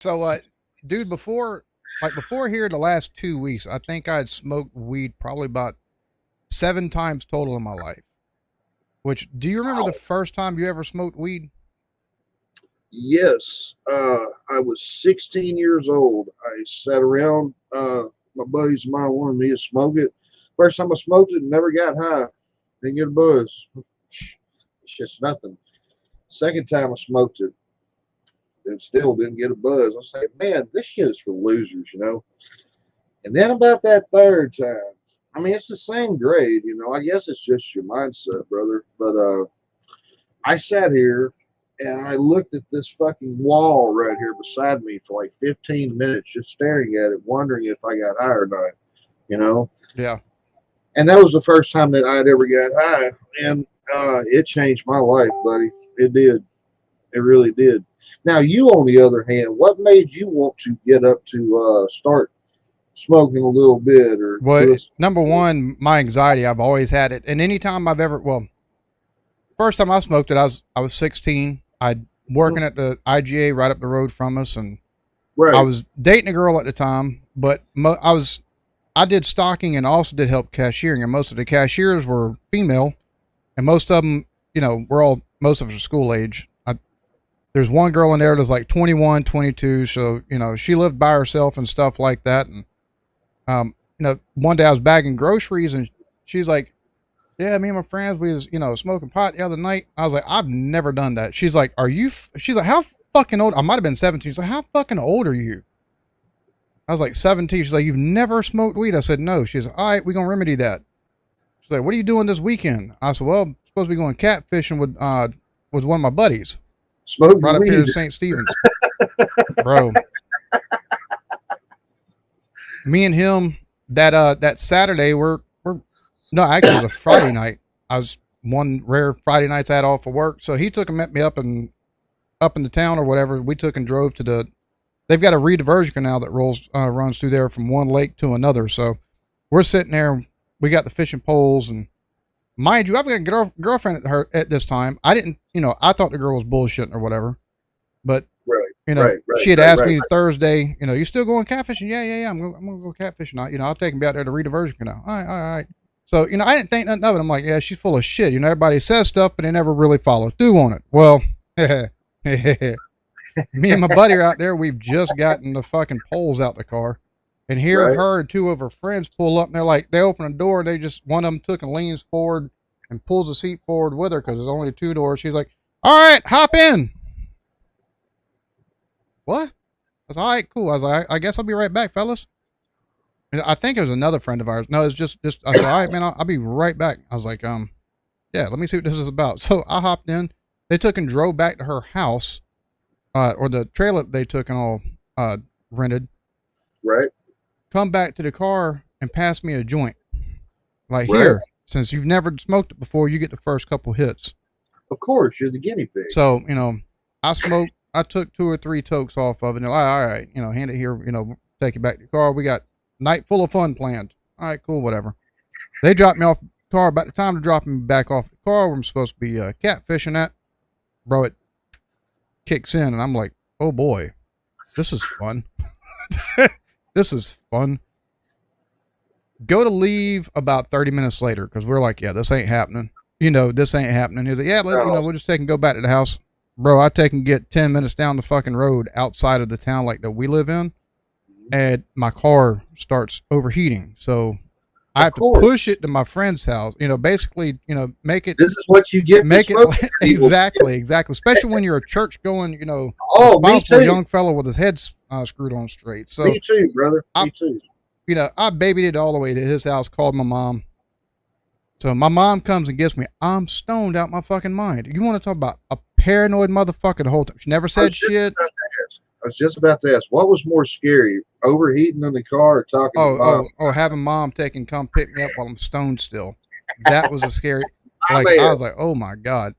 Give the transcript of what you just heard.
So, dude, before here, the last 2 weeks, I think I had smoked weed probably about 7 times total in my life. Which, do you remember the first time you ever smoked weed? Yes, I was 16 years old. I sat around. My buddies of mine wanted me to smoke it. First time I smoked it, never got high. Didn't get a buzz. It's just nothing. Second time I smoked it, and still didn't get a buzz. I was like, man, this shit is for losers. And then about that third time, I mean, it's the same grade. I guess it's just your mindset, brother. But I sat here and I looked at this fucking wall right here beside me for like 15 minutes, just staring at it, wondering if I got high or not, you know? Yeah. And that was the first time that I'd ever got high. And it changed my life, buddy. It did. It really did. Now, you, on the other hand, what made you want to get up to start smoking a little bit or Well, do it? number one, my anxiety. I've always had it, and anytime I've ever, well, first time I smoked it, I was 16. I working at the IGA right up the road from us, and I Right. was dating a girl at the time, but I did stocking and also did help cashiering, and most of the cashiers were female, and most of them, most of us are school age. There's one girl in there that's like 21, 22, so she lived by herself and stuff like that, and one day I was bagging groceries, and she's like, "Yeah, me and my friends, we was smoking pot the other night." I was like, "I've never done that." She's like, "Are you?" She's like, "How fucking old?" I might have been 17. She's like, "How fucking old are you?" I was like 17. She's like, "You've never smoked weed?" I said, "No." She's like, "All right, we're gonna remedy that." She's like, "What are you doing this weekend?" I said, "Well, I'm supposed to be going catfishing with one of my buddies right Smoking up here weed. in St. Stephen's, bro." Me and him that Saturday we're no, actually it was a Friday night. I was one rare Friday nights I had off for work, so he took and met me up in the town or whatever. We took and drove to they've got a rediversion canal that runs through there from one lake to another. So we're sitting there, we got the fishing poles, and mind you, I've got a girlfriend at this time. I didn't, I thought the girl was bullshitting or whatever, but Right. Right. Right. she had Right. asked Right. me Thursday, you still going catfishing? Yeah, yeah, yeah. I'm gonna go catfishing. I'll take him out there to rediversion canal. All right, all right. So, I didn't think nothing of it. I'm like, yeah, she's full of shit. Everybody says stuff, but they never really follow through on it. Well, me and my buddy are out there. We've just gotten the fucking poles out the car, and here Right. her and two of her friends pull up, and they're like, they open a door, and one of them took and leans forward and pulls the seat forward with her because there's only two doors. She's like, all right, hop in. What? I was all right, cool. I was like, I guess I'll be right back, fellas. And I think it was another friend of ours. No, it's just. I said, all right, man, I'll be right back. I was like, yeah, let me see what this is about. So I hopped in. They took and drove back to her house, or the trailer they took and all rented. Right. Come back to the car and pass me a joint. Like, Right. here, since you've never smoked it before, you get the first couple hits. Of course, you're the guinea pig. So I smoked. I took two or three tokes off of it. And they're like, all right, hand it here. Take it back to the car. We got night full of fun planned. All right, cool, whatever. They dropped me off the car. About the time to drop me back off the car, where I'm supposed to be catfishing at, bro, it kicks in, and I'm like, oh boy, this is fun. This is fun. Go to leave about 30 minutes later because we're like, yeah, this ain't happening. This ain't happening. He's like, yeah, Oh, we'll just take and go back to the house. Bro, I take and get 10 minutes down the fucking road outside of the town like that we live in, and my car starts overheating. So I of have to course. push it to my friend's house. Basically, make it This is what you get for make it smoking people. exactly. Especially when you're a church going, Oh, me responsible too. young fellow with his head screwed on straight. So Me too, brother. I, Me too. I babied it all the way to his house. Called my mom. So my mom comes and gets me. I'm stoned out my fucking mind. You want to talk about a paranoid motherfucker the whole time? She never I was said just shit. about to ask. I was just about to ask, what was more scary, overheating in the car or talking to Oh, mom? having mom take and come pick me up while I'm stoned still. That was a scary. My Like, I man. was like, oh my God.